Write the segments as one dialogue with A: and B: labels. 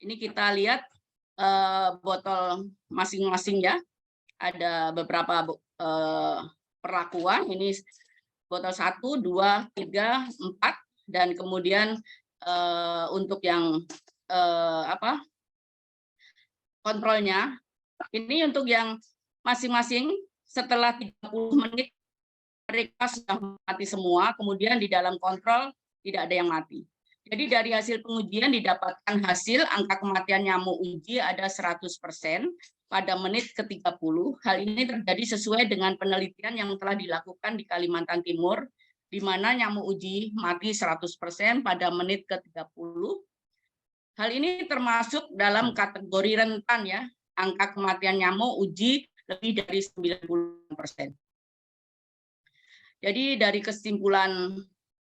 A: Ini kita lihat botol masing-masing ya. Ada beberapa perlakuan. Ini botol 1, 2, 3, 4, dan kemudian untuk yang kontrolnya, ini untuk yang masing-masing setelah 30 menit mereka sudah mati semua, kemudian di dalam kontrol tidak ada yang mati. Jadi dari hasil pengujian didapatkan hasil angka kematian nyamuk uji ada 100% pada menit ke-30. Hal ini terjadi sesuai dengan penelitian yang telah dilakukan di Kalimantan Timur, di mana nyamuk uji mati 100% pada menit ke-30. Hal ini termasuk dalam kategori rentan ya, angka kematian nyamuk uji lebih dari 90%. Jadi dari kesimpulan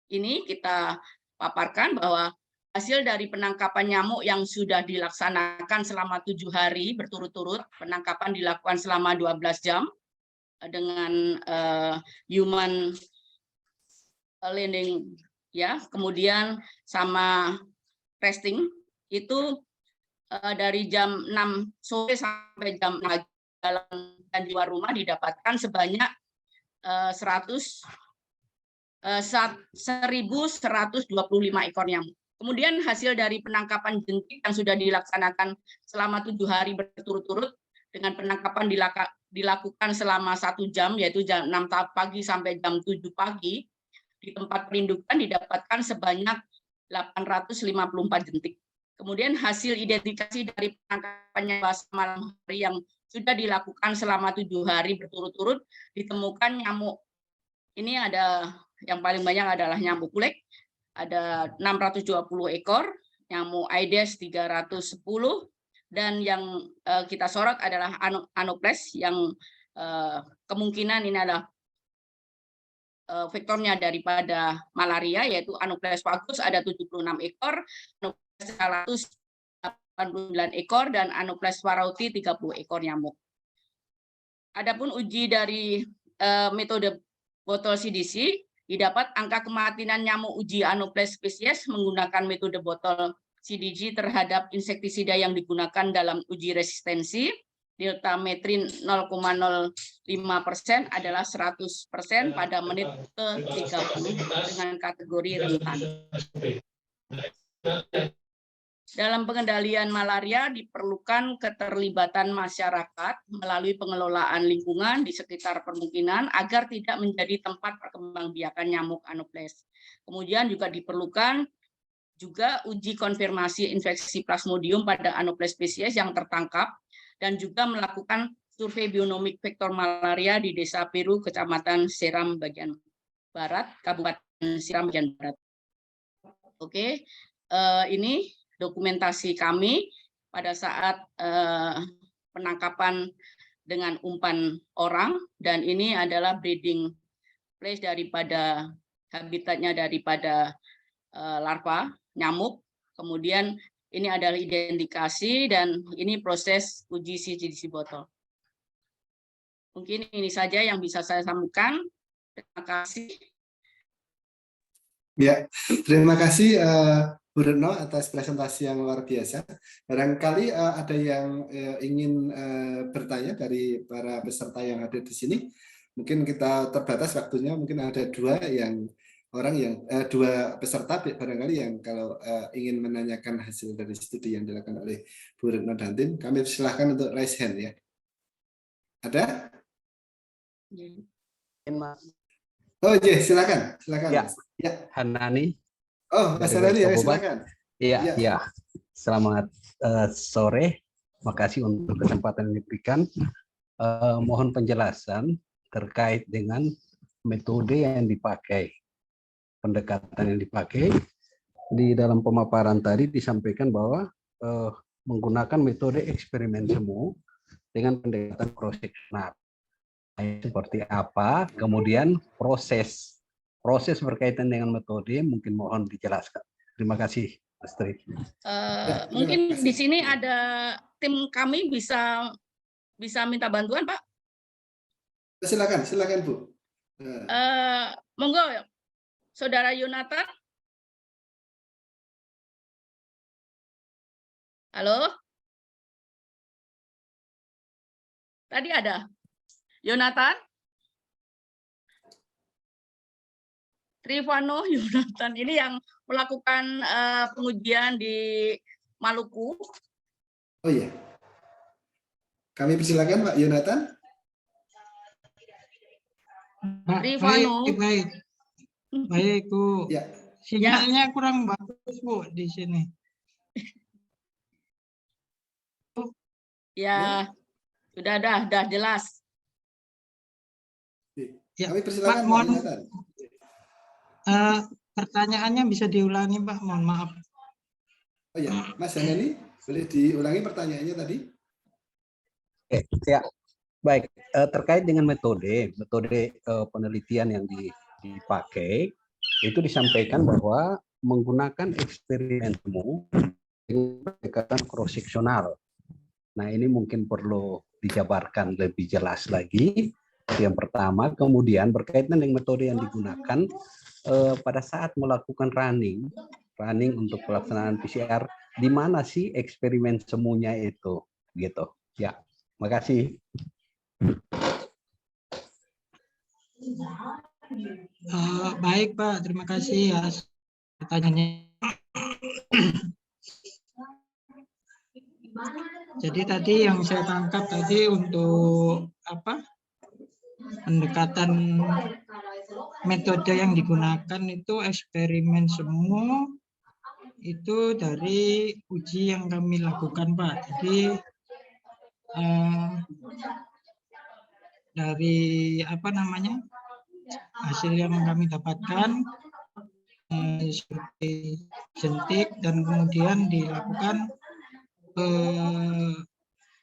A: ini kita paparkan bahwa hasil dari penangkapan nyamuk yang sudah dilaksanakan selama 7 hari berturut-turut, penangkapan dilakukan selama 12 jam dengan human landing ya, kemudian sama testing itu dari jam 6 sore sampai jam 6 dalam dan di luar rumah didapatkan sebanyak 1.125 ekor nyamuk. Kemudian hasil dari penangkapan jentik yang sudah dilaksanakan selama 7 hari berturut-turut dengan penangkapan dilakukan selama 1 jam, yaitu jam 6 pagi sampai jam 7 pagi, di tempat perindukan didapatkan sebanyak 854 jentik. Kemudian hasil identifikasi dari penangkapannya malam hari yang sudah dilakukan selama 7 hari berturut-turut ditemukan nyamuk. Ini ada yang paling banyak adalah nyamuk kulek, ada 620 ekor, nyamuk Aedes 310, dan yang kita sorot adalah Anopheles yang kemungkinan ini adalah vektornya daripada malaria, yaitu Anopheles vagus ada 76 ekor, Anopheles 189 ekor, dan Anopheles warauti 30 ekor nyamuk. Adapun uji dari metode botol CDC, didapat angka kematian nyamuk uji Anopheles spesies menggunakan metode botol CDC terhadap insektisida yang digunakan dalam uji resistensi, delta metrin 0,05% adalah 100% pada menit ke-30 dengan kategori rentan. Dalam pengendalian malaria diperlukan keterlibatan masyarakat melalui pengelolaan lingkungan di sekitar permukiman agar tidak menjadi tempat perkembangbiakan nyamuk Anopheles. Kemudian juga diperlukan juga uji konfirmasi infeksi Plasmodium pada Anopheles spesies yang tertangkap dan juga melakukan survei bionomik vektor malaria di Desa Peru, Kecamatan Seram bagian Barat, Kabupaten Seram bagian Barat. Oke, ini dokumentasi kami pada saat penangkapan dengan umpan orang, dan ini adalah breeding place daripada habitatnya daripada larva nyamuk. Kemudian ini adalah identifikasi dan ini proses uji CDC botol. Mungkin ini saja yang bisa saya sambungkan. Terima kasih.
B: Ya, terima kasih Bu Retno atas presentasi yang luar biasa. Barangkali ada yang ingin bertanya dari para peserta yang ada di sini. Mungkin kita terbatas waktunya, mungkin ada dua peserta barangkali yang kalau ingin menanyakan hasil dari studi yang dilakukan oleh Bu Retno Dantin, kami silakan untuk raise hand ya. Ada? Oh iya, silakan.
C: Ya.
B: Ya.
C: Hanani.
B: Oh, Mas Hanani, ya, silakan.
C: Iya, ya. Selamat sore. Makasih untuk kesempatan yang diberikan. Mohon penjelasan terkait dengan metode yang dipakai, pendekatan yang dipakai. Di dalam pemaparan tadi disampaikan bahwa menggunakan metode eksperimen semu dengan pendekatan cross-sectional. Seperti apa, kemudian proses berkaitan dengan metode mungkin mohon dijelaskan. Terima kasih, Mas Tri.
A: Mungkin di sini ada tim kami bisa minta bantuan, Pak.
B: Silakan Bu.
A: Monggo, Saudara Yonatan. Halo? Tadi ada Yonatan? Trivano Yonatan ini yang melakukan pengujian di Maluku.
B: Oh iya. Kami persilakan Pak Yonatan.
A: Trivano.
D: Baik, Bu.
B: Ya.
D: Sinyalnya kurang bagus, Bu, di sini.
A: Ya, sudah jelas.
D: Ya,
B: Kami
D: Pak,
B: persilakan Pak
D: mohon
B: Yonatan.
D: pertanyaannya bisa diulangi, Pak. Mohon maaf.
B: Oh ya, Mas Hanani, boleh diulangi pertanyaannya tadi?
C: Ya, baik. Terkait dengan metode penelitian yang dipakai, itu disampaikan bahwa menggunakan eksperimen temu dengan pendekatan cross-seksional. Nah, ini mungkin perlu dijabarkan lebih jelas lagi. Yang pertama, kemudian berkaitan dengan metode yang digunakan pada saat melakukan running untuk pelaksanaan PCR, di mana sih eksperimen semuanya itu, gitu. Ya, makasih.
D: Baik, Pak. Terima kasih ya pertanyaannya. Jadi tadi yang saya tangkap tadi untuk apa? Pendekatan metode yang digunakan itu eksperimen semua itu dari uji yang kami lakukan, Pak. Jadi dari apa namanya hasil yang kami dapatkan seperti jentik dan kemudian dilakukan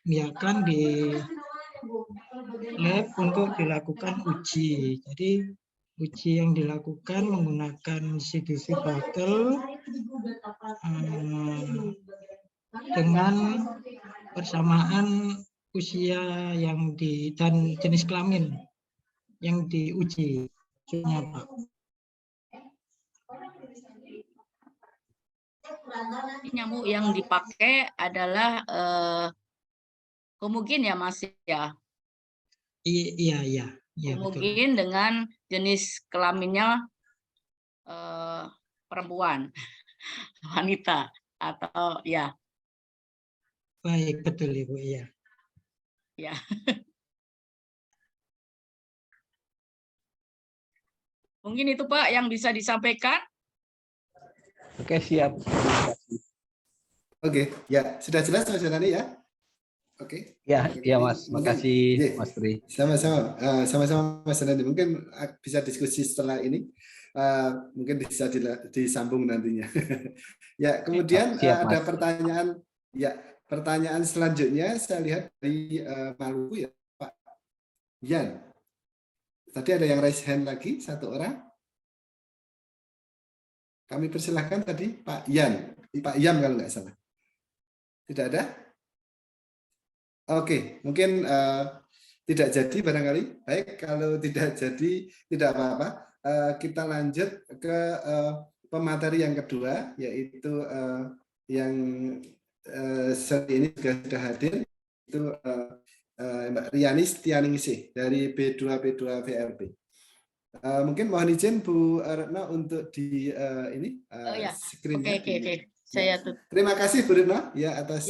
D: biarkan di lab untuk dilakukan uji. Jadi uji yang dilakukan menggunakan CDC bottle dengan persamaan usia yang dan jenis kelamin yang diuji. Pak.
A: Nyamuk yang dipakai adalah homogin ya, Mas ya?
D: Iya,
A: homogin dengan jenis kelaminnya perempuan, wanita atau ya.
D: Baik, betul Ibu, iya.
A: Ya. Mungkin itu Pak yang bisa disampaikan.
C: Oke, siap.
B: Oke, ya sudah jelas Mas Hanani ya. Oke.
C: Ya, Mas. Makasih Mas Tri.
B: Sama-sama Mas Hanani. Mungkin bisa diskusi setelah ini. Mungkin bisa disambung nantinya. Ya, kemudian
C: siap,
B: ada
C: Mas.
B: pertanyaan. Ya, pertanyaan selanjutnya saya lihat dari Maluku ya, Pak Yan. Tadi ada yang raise hand lagi, satu orang. Kami persilahkan tadi Pak Yan. Pak Yam kalau nggak salah. Tidak ada? Oke, mungkin tidak jadi barangkali. Baik, kalau tidak jadi tidak apa-apa. Kita lanjut ke pemateri yang kedua, yaitu yang seri ini juga sudah hadir, itu Mbak Riani Setianingsih dari B2P2 VRP. Mungkin mohon izin Bu Retno untuk di ini screen-nya.
A: Oke.
B: Ya. Terima kasih Bu Retno ya atas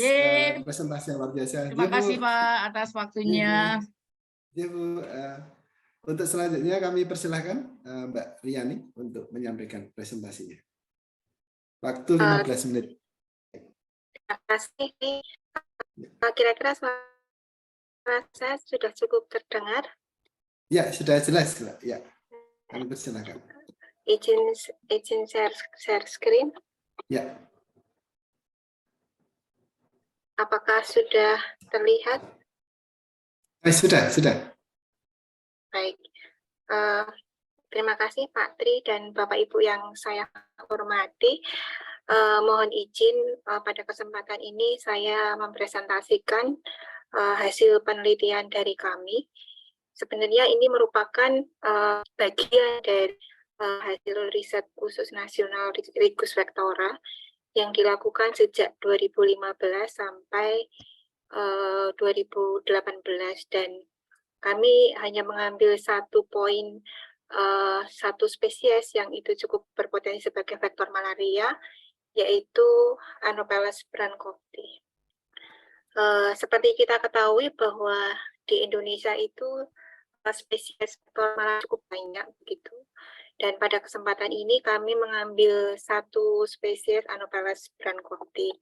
B: presentasi yang luar biasa.
A: Terima kasih Pak atas waktunya.
B: Ya Bu. Untuk selanjutnya kami persilahkan Mbak Riani untuk menyampaikan presentasinya. Waktu 15 menit.
E: Terima kasih. Kira-kira suara saya sudah cukup terdengar?
B: Ya, sudah jelas, ya. Kami persilakan.
E: Izin share screen.
B: Ya.
E: Apakah sudah terlihat?
B: Sudah.
E: Baik. Terima kasih Pak Tri dan Bapak Ibu yang saya hormati. Mohon izin pada kesempatan ini saya mempresentasikan hasil penelitian dari kami. Sebenarnya ini merupakan bagian dari hasil riset khusus nasional Rigus Vectora yang dilakukan sejak 2015 sampai 2018, dan kami hanya mengambil satu poin, satu spesies yang itu cukup berpotensi sebagai faktor malaria, yaitu Anopheles brandcovti. Seperti kita ketahui bahwa di Indonesia itu spesies faktor malaria cukup banyak begitu. Dan pada kesempatan ini kami mengambil satu spesies Anopheles brandcovti.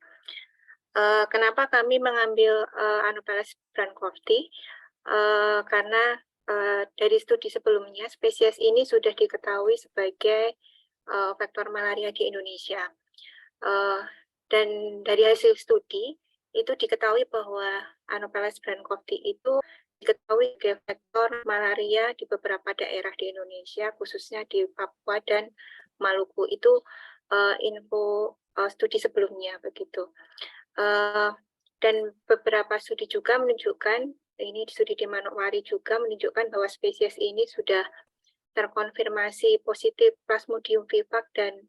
E: Kenapa kami mengambil Anopheles brandcovti? Karena dari studi sebelumnya spesies ini sudah diketahui sebagai faktor malaria di Indonesia. Dan dari hasil studi itu diketahui bahwa Anopheles brandcovti itu diketahui sebagai faktor malaria di beberapa daerah di Indonesia, khususnya di Papua dan Maluku. Itu info studi sebelumnya begitu. Dan beberapa studi juga menunjukkan, ini studi di Manokwari juga menunjukkan bahwa spesies ini sudah terkonfirmasi positif Plasmodium vivax dan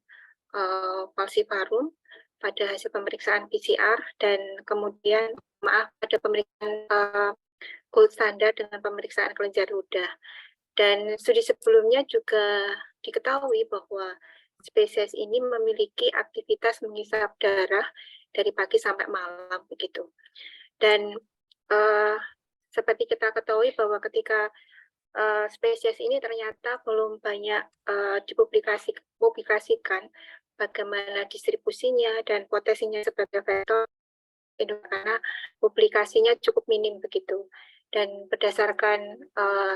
E: falciparum pada hasil pemeriksaan PCR, dan kemudian pada pemeriksaan gold standar dengan pemeriksaan kelenjar ludah. Dan studi sebelumnya juga diketahui bahwa spesies ini memiliki aktivitas mengisap darah dari pagi sampai malam begitu. Dan seperti kita ketahui bahwa ketika spesies ini ternyata belum banyak dipublikasikan bagaimana distribusinya dan potensinya sebagai faktor, karena publikasinya cukup minim begitu. Dan berdasarkan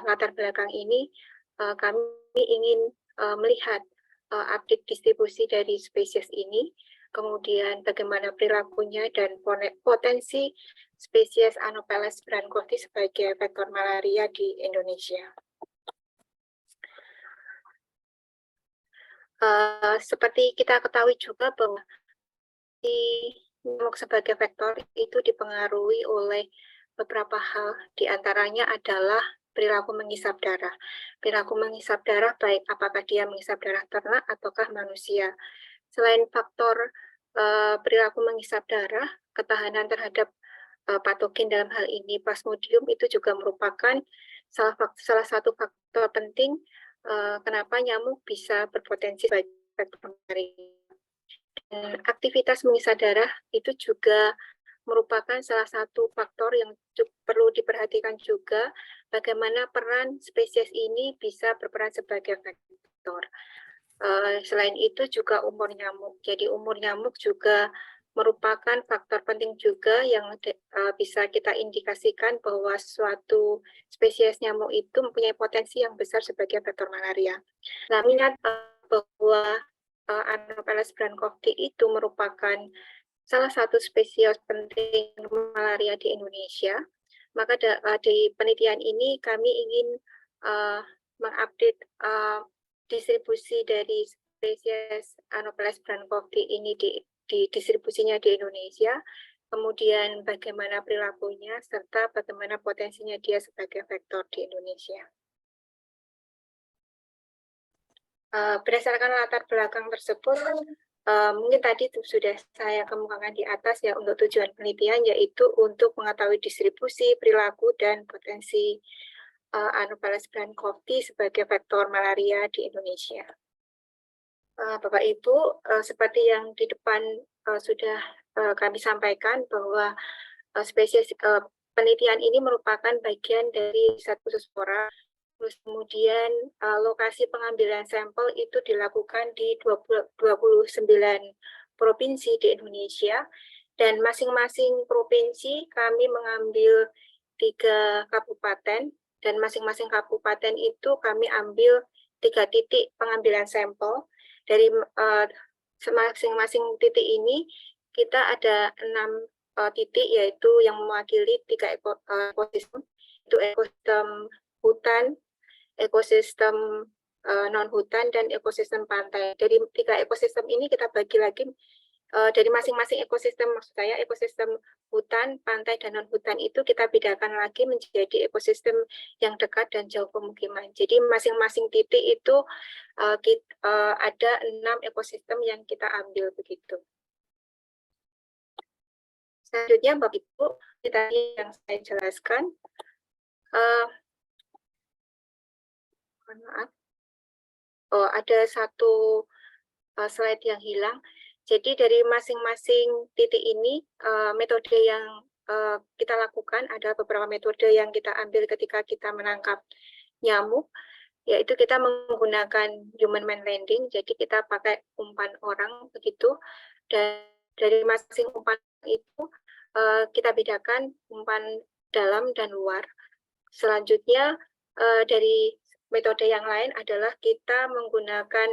E: latar belakang ini, kami ingin melihat update distribusi dari spesies ini, kemudian bagaimana perilakunya dan potensi spesies Anopheles brandcovti sebagai faktor malaria di Indonesia. Seperti kita ketahui juga bahwa nyamuk sebagai faktor itu dipengaruhi oleh beberapa hal, diantaranya adalah perilaku mengisap darah. Perilaku mengisap darah, baik apakah dia mengisap darah ternak ataukah manusia. Selain faktor perilaku mengisap darah, ketahanan terhadap patogen dalam hal ini Plasmodium itu juga merupakan salah satu faktor penting kenapa nyamuk bisa berpotensi sebagai faktor malaria. Dan aktivitas mengisap darah itu juga merupakan salah satu faktor yang perlu diperhatikan juga, bagaimana peran spesies ini bisa berperan sebagai faktor. Selain itu juga umur nyamuk. Jadi umur nyamuk juga merupakan faktor penting juga yang bisa kita indikasikan bahwa suatu spesies nyamuk itu mempunyai potensi yang besar sebagai faktor malaria. Nah, ingat bahwa Anopheles brandcovti itu merupakan salah satu spesies penting malaria di Indonesia. Maka di penelitian ini kami ingin mengupdate distribusi dari spesies Anopheles brandcovti ini di distribusinya di Indonesia, kemudian bagaimana perilakunya, serta bagaimana potensinya dia sebagai faktor di Indonesia. Berdasarkan latar belakang tersebut, mungkin tadi sudah saya kemukakan di atas ya, untuk tujuan penelitian yaitu untuk mengetahui distribusi, perilaku, dan potensi Anopheles brandcovti sebagai faktor malaria di Indonesia. Bapak Ibu, seperti yang di depan sudah kami sampaikan bahwa spesies penelitian ini merupakan bagian dari satu spora. Terus kemudian lokasi pengambilan sampel itu dilakukan di 29 provinsi di Indonesia, dan masing-masing provinsi kami mengambil 3 kabupaten, dan masing-masing kabupaten itu kami ambil 3 titik pengambilan sampel. Dari masing-masing titik ini kita ada 6 titik, yaitu yang mewakili 3 ekosistem, itu ekosistem hutan, ekosistem non-hutan, dan ekosistem pantai. Dari 3 ekosistem ini kita bagi lagi dari masing-masing ekosistem, maksud saya ekosistem hutan, pantai, dan non-hutan itu kita bedakan lagi menjadi ekosistem yang dekat dan jauh pemukiman. Jadi masing-masing titik itu ada 6 ekosistem yang kita ambil begitu. Selanjutnya Bapak Ibu, tadi yang saya jelaskan, mohon maaf, ada satu slide yang hilang. Jadi dari masing-masing titik ini, metode yang kita lakukan, ada beberapa metode yang kita ambil ketika kita menangkap nyamuk, yaitu kita menggunakan human man landing, jadi kita pakai umpan orang begitu, dan dari masing umpan itu kita bedakan umpan dalam dan luar. Selanjutnya dari metode yang lain adalah kita menggunakan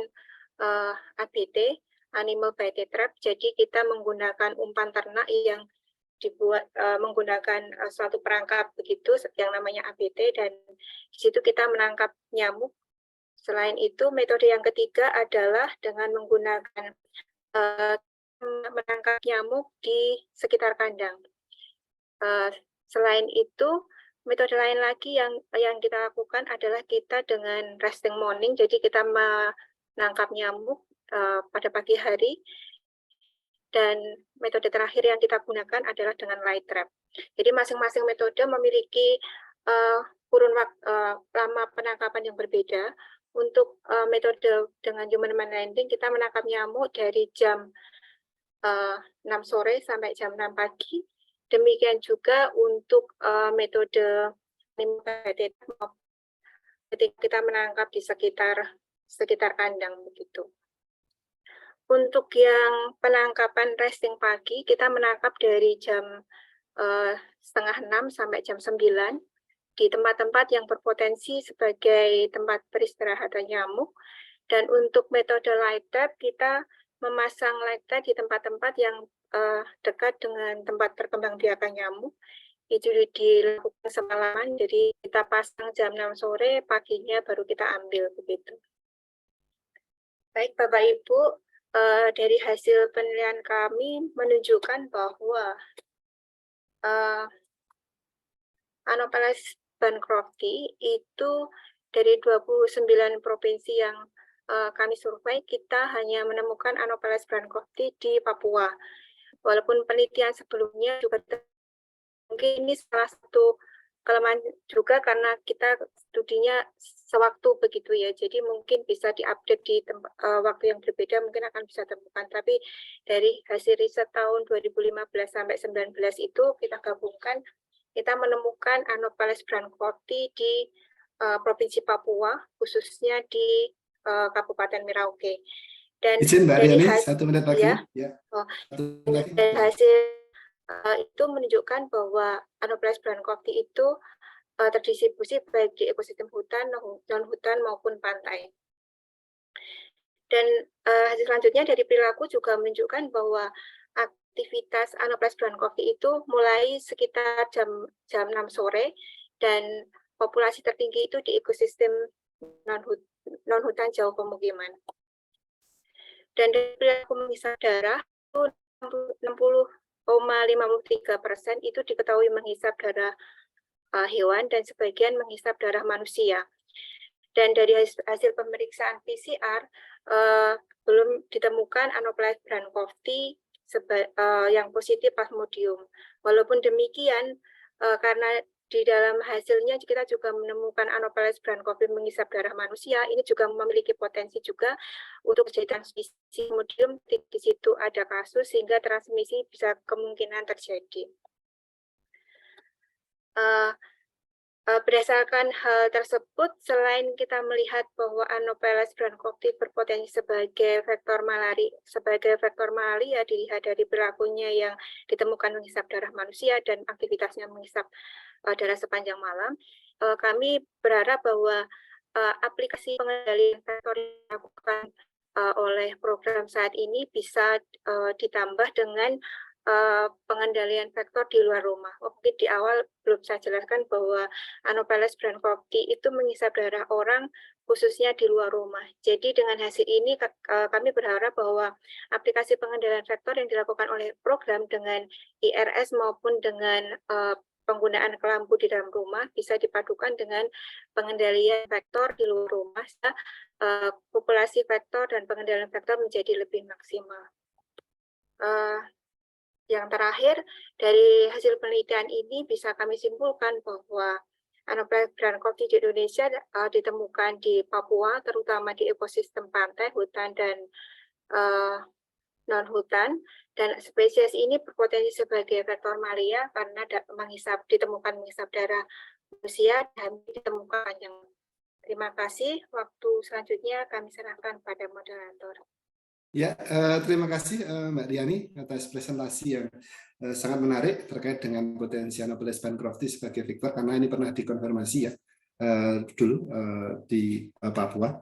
E: ABT, Animal Bait Trap, jadi kita menggunakan umpan ternak yang dibuat menggunakan suatu perangkap begitu yang namanya ABT, dan di situ kita menangkap nyamuk. Selain itu, metode yang ketiga adalah dengan menggunakan menangkap nyamuk di sekitar kandang. Selain itu, metode lain lagi yang kita lakukan adalah kita dengan resting morning, jadi kita menangkap nyamuk pada pagi hari. Dan metode terakhir yang kita gunakan adalah dengan light trap. Jadi masing-masing metode memiliki kurun lama penangkapan yang berbeda. Untuk metode dengan human man landing, kita menangkap nyamuk dari jam 6 sore sampai jam 6 pagi. Demikian juga untuk metode ketika kita menangkap di sekitar kandang begitu. Untuk yang penangkapan resting pagi, kita menangkap dari jam 5:30 sampai jam 9 di tempat-tempat yang berpotensi sebagai tempat peristirahatan nyamuk. Dan untuk metode light trap, kita memasang light trap di tempat-tempat yang dekat dengan tempat perkembangbiakan nyamuk. Itu dilakukan semalaman, jadi kita pasang jam 6 sore, paginya baru kita ambil begitu. Baik Bapak Ibu, dari hasil penilaian kami menunjukkan bahwa Anopheles bancrofti itu dari 29 provinsi yang kami survei, kita hanya menemukan Anopheles bancrofti di Papua. Walaupun penelitian sebelumnya juga mungkin ini salah satu kelemahan juga karena kita studinya sewaktu begitu ya, jadi mungkin bisa diupdate di waktu yang berbeda, mungkin akan bisa temukan. Tapi dari hasil riset tahun 2015 sampai 19 itu kita gabungkan, kita menemukan Anopheles bancrofti di Provinsi Papua, khususnya di Kabupaten Merauke. Dan
B: izin Mbak
E: dari
B: Riani, 1 menit lagi.
E: Ya, dari hasil itu menunjukkan bahwa Anopheles bancrofti itu terdistribusi baik di ekosistem hutan, non-hutan maupun pantai. Dan hasil selanjutnya dari perilaku juga menunjukkan bahwa aktivitas Anopheles bancrofti itu mulai sekitar jam 6 sore, dan populasi tertinggi itu di ekosistem non-hutan jauh pemukiman. Dan dari perilaku menghisap darah itu 60,53% itu diketahui menghisap darah hewan dan sebagian menghisap darah manusia. Dan dari hasil pemeriksaan PCR belum ditemukan Anopheles bancrofti yang positif Plasmodium. Walaupun demikian, karena di dalam hasilnya kita juga menemukan Anopheles bancrofti menghisap darah manusia, ini juga memiliki potensi juga untuk terjadi transmisi Plasmodium. Di situ ada kasus sehingga transmisi bisa kemungkinan terjadi. Berdasarkan hal tersebut, selain kita melihat bahwa Anopheles bancrofti berpotensi sebagai faktor malaria, dilihat dari perilakunya yang ditemukan menghisap darah manusia dan aktivitasnya menghisap darah sepanjang malam, kami berharap bahwa aplikasi pengendalian faktor yang dilakukan oleh program saat ini bisa ditambah dengan pengendalian faktor di luar rumah. Mungkin di awal belum saya jelaskan bahwa Anopheles bancrofti itu menghisap darah orang khususnya di luar rumah. Jadi dengan hasil ini kami berharap bahwa aplikasi pengendalian faktor yang dilakukan oleh program dengan IRS maupun dengan penggunaan kelambu di dalam rumah bisa dipadukan dengan pengendalian faktor di luar rumah, sehingga populasi faktor dan pengendalian faktor menjadi lebih maksimal. yang terakhir, dari hasil penelitian ini bisa kami simpulkan bahwa Anopheles brandcrofti di Indonesia ditemukan di Papua, terutama di ekosistem pantai, hutan, dan non-hutan, dan spesies ini berpotensi sebagai vektor malaria karena ditemukan menghisap darah manusia dan ditemukan panjang. Terima kasih. Waktu selanjutnya kami serahkan pada moderator.
B: Ya, terima kasih Mbak Riani atas presentasi yang sangat menarik terkait dengan potensi Anopheles brandcrofti sebagai vektor, karena ini pernah dikonfirmasi ya dulu di Papua.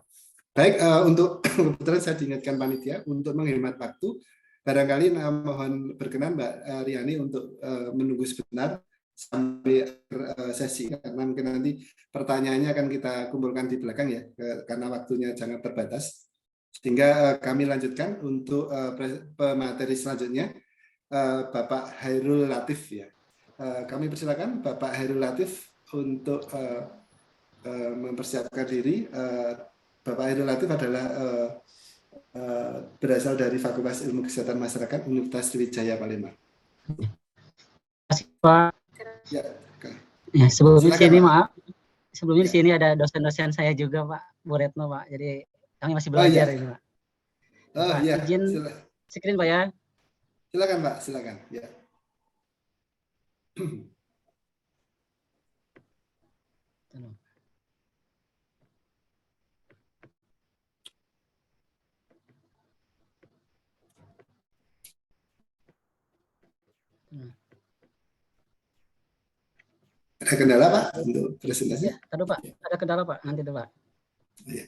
B: Baik, untuk kebetulan saya diingatkan panitia untuk menghemat waktu, barangkali mohon berkenan Mbak Riani untuk menunggu sebentar sampai sesi, karena mungkin nanti pertanyaannya akan kita kumpulkan di belakang ya, karena waktunya sangat terbatas. Sehingga kami lanjutkan untuk pemateri selanjutnya, Bapak Hairul Latif ya. Kami persilakan Bapak Hairul Latif untuk mempersiapkan diri. Bapak Hairul Latif adalah berasal dari Fakultas Ilmu Kesehatan Masyarakat Universitas Sriwijaya Palembang.
F: Terima kasih Pak.
B: Ya,
F: ya sebelumnya
B: silakan,
F: sini
B: Pak.
F: maaf. Sebelumnya
B: Ya.
F: di sini ada dosen-dosen saya juga Pak, Bu Retno Pak. Jadi kami masih belajar ini Pak.
B: Oh
F: Pak,
B: iya.
F: izin screen Pak ya.
B: Silakan Pak, silakan. Ya. Ada kendala Pak untuk presentasi?
F: Ya, tadi Pak, ada kendala Pak, nanti itu Pak.
B: Ya.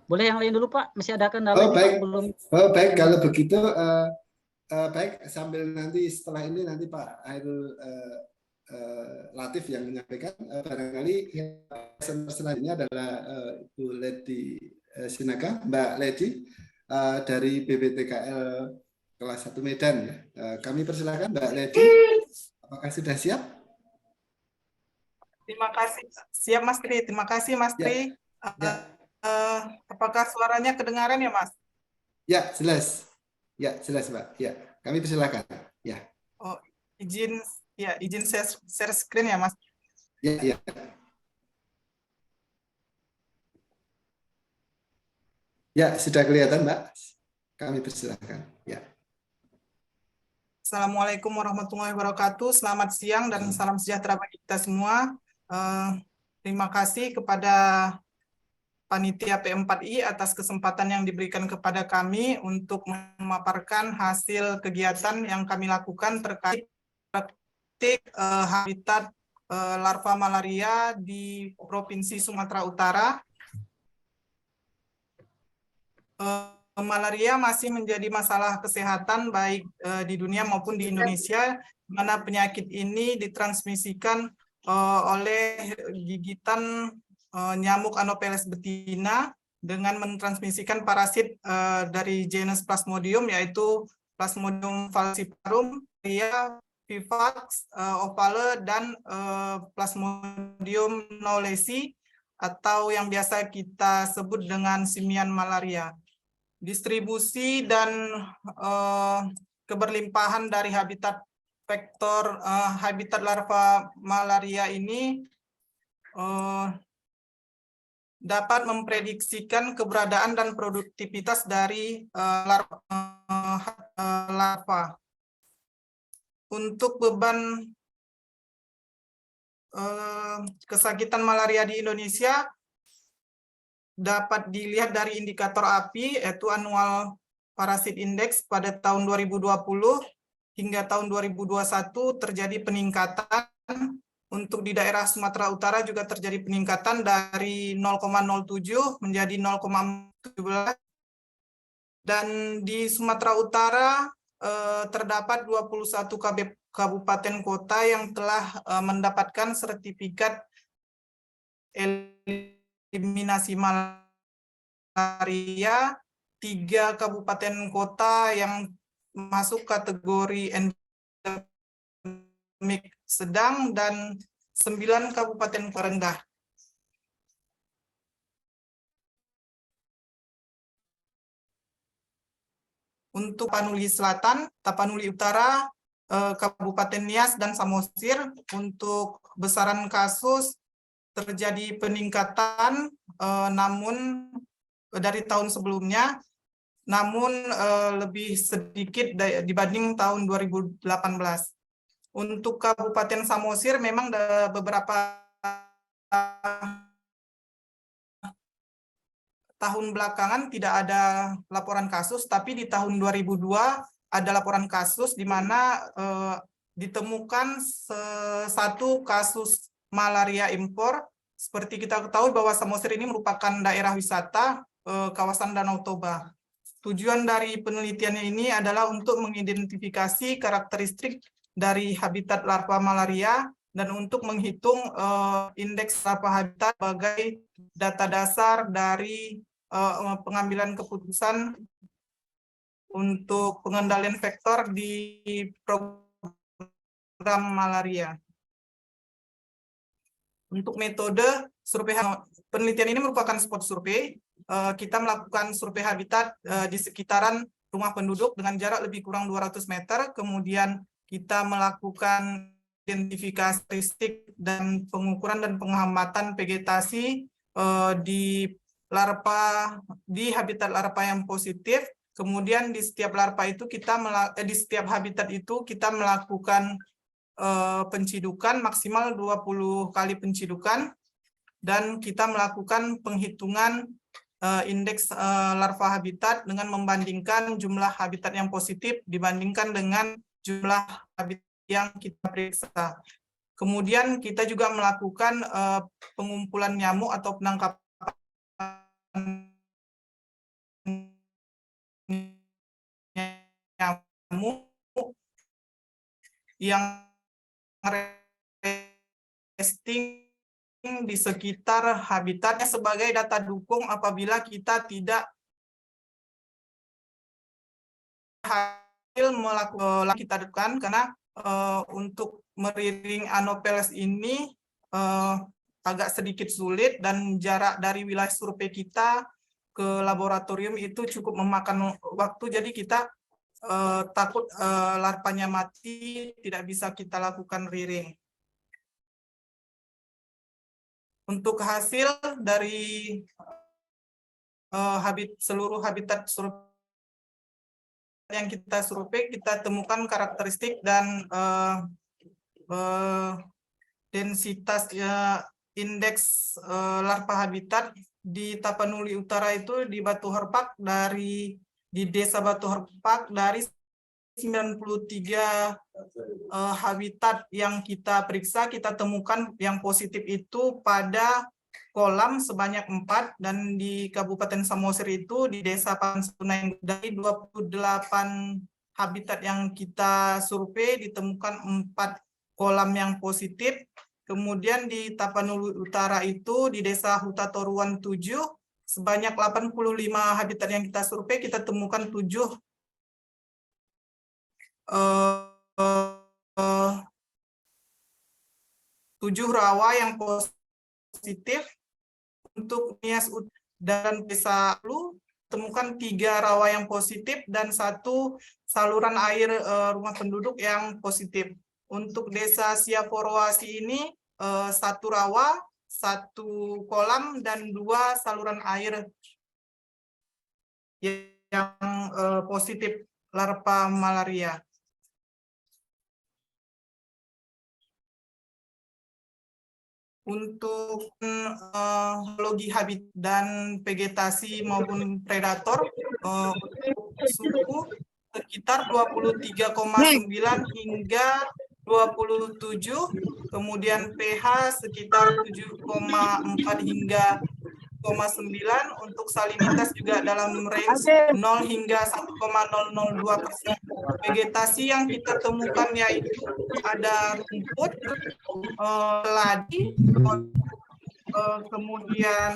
F: Boleh yang lain dulu Pak, masih ada kendala
B: Oh
F: ini,
B: baik,
F: Pak, belum.
B: oh baik, kalau begitu baik, sambil nanti setelah ini nanti Pak Hairul Latif yang menyampaikan, barangkali selanjutnya adalah Ibu Ledi Sinaga, Mbak Ledi dari BPTKL kelas 1 Medan ya. Kami persilakan Mbak Ledi, apakah sudah siap?
G: Terima kasih, siap Mas Tri. Terima kasih Mas Tri.
B: Ya.
G: Apakah suaranya kedengaran ya Mas?
B: Ya, jelas. Ya, jelas Mbak. Ya, kami persilakan. Ya.
G: Oh, izin share screen ya Mas.
B: Ya, ya. Ya, sudah kelihatan Mbak. Kami persilakan. Ya.
G: Assalamualaikum warahmatullahi wabarakatuh. Selamat siang dan salam sejahtera bagi kita semua. Terima kasih kepada Panitia P4I atas kesempatan yang diberikan kepada kami untuk memaparkan hasil kegiatan yang kami lakukan terkait praktik habitat larva malaria di Provinsi Sumatera Utara. Malaria masih menjadi masalah kesehatan baik di dunia maupun di Indonesia, di mana penyakit ini ditransmisikan oleh gigitan nyamuk Anopheles betina dengan mentransmisikan parasit dari genus Plasmodium, yaitu Plasmodium falciparum, Vivax, ovale, dan Plasmodium knowlesi, atau yang biasa kita sebut dengan simian malaria. Distribusi dan keberlimpahan dari habitat vektor habitat larva malaria ini dapat memprediksikan keberadaan dan produktivitas dari larva. Untuk beban kesakitan malaria di Indonesia dapat dilihat dari indikator API, yaitu Annual Parasit Index pada tahun 2020 hingga tahun 2021 terjadi peningkatan. Untuk di daerah Sumatera Utara juga terjadi peningkatan dari 0,07 menjadi 0,17. Dan di Sumatera Utara terdapat 21 kabupaten kota yang telah mendapatkan sertifikat eliminasi malaria, 3 kabupaten kota yang masuk kategori endemik sedang, dan 9 kabupaten rendah. Untuk Tapanuli Selatan, Tapanuli Utara, Kabupaten Nias, dan Samosir, untuk besaran kasus terjadi peningkatan namun dari tahun sebelumnya, namun lebih sedikit dibanding tahun 2018. Untuk Kabupaten Samosir memang beberapa tahun belakangan tidak ada laporan kasus, tapi di tahun 2002 ada laporan kasus di mana ditemukan satu kasus malaria impor. Seperti kita ketahui bahwa Samosir ini merupakan daerah wisata kawasan Danau Toba. Tujuan dari penelitiannya ini adalah untuk mengidentifikasi karakteristik dari habitat larva malaria dan untuk menghitung indeks larva habitat sebagai data dasar dari pengambilan keputusan untuk pengendalian vektor di program malaria. Untuk metode survei penelitian ini merupakan spot survei. Kita melakukan survei habitat di sekitaran rumah penduduk dengan jarak lebih kurang 200 meter. Kemudian kita melakukan identifikasi karakteristik dan pengukuran dan pengamatan vegetasi di habitat larva yang positif. Kemudian di setiap larva itu di setiap habitat itu kita melakukan pencidukan maksimal 20 kali pencidukan, dan kita melakukan penghitungan indeks larva habitat dengan membandingkan jumlah habitat yang positif dibandingkan dengan jumlah habitat yang kita periksa. Kemudian kita juga melakukan pengumpulan nyamuk atau penangkapan nyamuk yang resting di sekitar habitatnya sebagai data dukung apabila kita tidak hasil melakukan kita lakukan, karena untuk meriring Anopheles ini agak sedikit sulit dan jarak dari wilayah survei kita ke laboratorium itu cukup memakan waktu, jadi kita takut larvanya mati, tidak bisa kita lakukan rearing. Untuk hasil dari seluruh habitat yang kita survei, kita temukan karakteristik dan densitas indeks larva habitat di Tapanuli Utara itu di Batu Herpak di Desa Batu Herpak dari 93 habitat yang kita periksa, kita temukan yang positif itu pada kolam sebanyak 4, dan di Kabupaten Samosir itu di Desa Pansunai dari 28 habitat yang kita survei ditemukan 4 kolam yang positif. Kemudian di Tapanuli Utara itu di Desa Huta Toruan 7 sebanyak 85 habitat yang kita survei, kita temukan 7 rawa yang positif. Untuk Nias dan Desa Lu temukan 3 rawa yang positif dan 1 saluran air rumah penduduk yang positif. Untuk Desa Siaporoasi ini 1 rawa, 1 kolam, dan 2 saluran air yang positif larva malaria. Untuk biologi habitat dan vegetasi maupun predator, suhu sekitar 23,9 hingga 27, kemudian pH sekitar 7,4 hingga 0,9, untuk salinitas juga dalam range 0 hingga 1,002%. Vegetasi yang kita temukan yaitu ada rumput, keladi, kemudian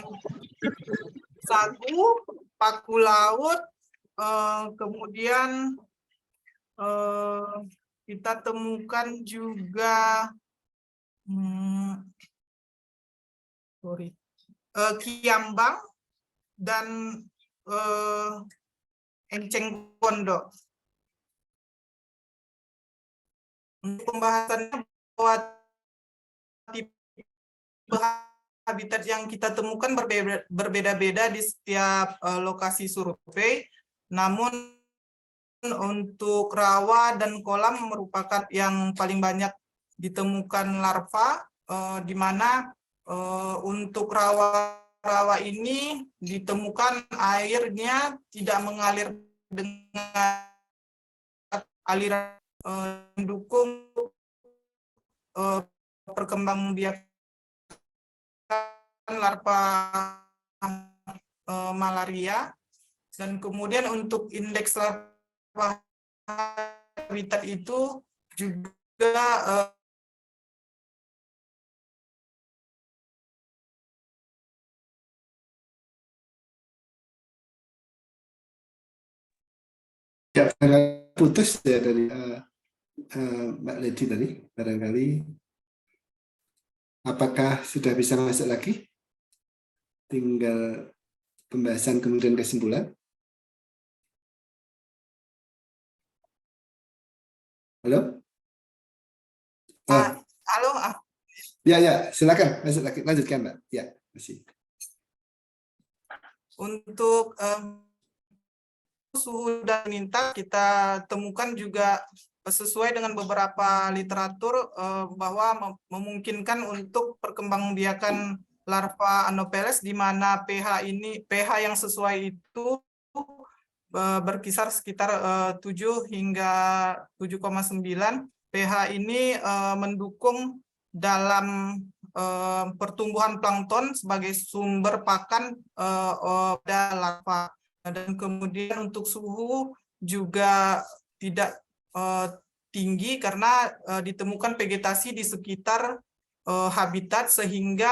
G: sagu, paku laut, kemudian kita temukan juga kiambang dan Enceng Pondok. Untuk pembahasannya bahwa tipe habitat yang kita temukan berbeda-beda di setiap lokasi survei, namun untuk rawa dan kolam merupakan yang paling banyak ditemukan larva, di mana untuk rawa ini ditemukan airnya tidak mengalir dengan aliran mendukung perkembangbiakan larva malaria. Dan kemudian untuk indeks larva habitat itu juga
B: ya, putus ya dari Mbak Lady tadi, barangkali apakah sudah bisa masuk lagi? Tinggal pembahasan kemudian kesimpulan. Halo?
G: halo,
B: Ya, silakan masuk lagi, lanjutkan Mbak. Ya, masih.
G: untuk suhu dan minta kita temukan juga sesuai dengan beberapa literatur bahwa memungkinkan untuk perkembangbiakan larva Anopheles, di mana pH yang sesuai itu berkisar sekitar 7 hingga 7,9. pH ini mendukung dalam pertumbuhan plankton sebagai sumber pakan pada larva. Dan kemudian untuk suhu juga tidak tinggi karena ditemukan vegetasi di sekitar habitat, sehingga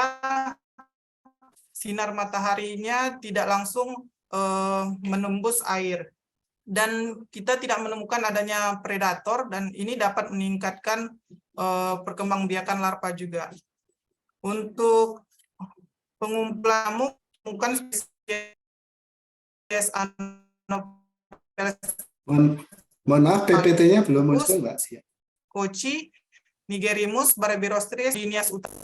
G: sinar mataharinya tidak langsung menembus air. Dan kita tidak menemukan adanya predator, dan ini dapat meningkatkan perkembangbiakan larva juga. Untuk pengumpulan bukan spesies Anopheles
B: Mohon maaf, PPT-nya belum muncul, Mbak.
G: Kochi, Nigerimus, Barberostris, Linias utara.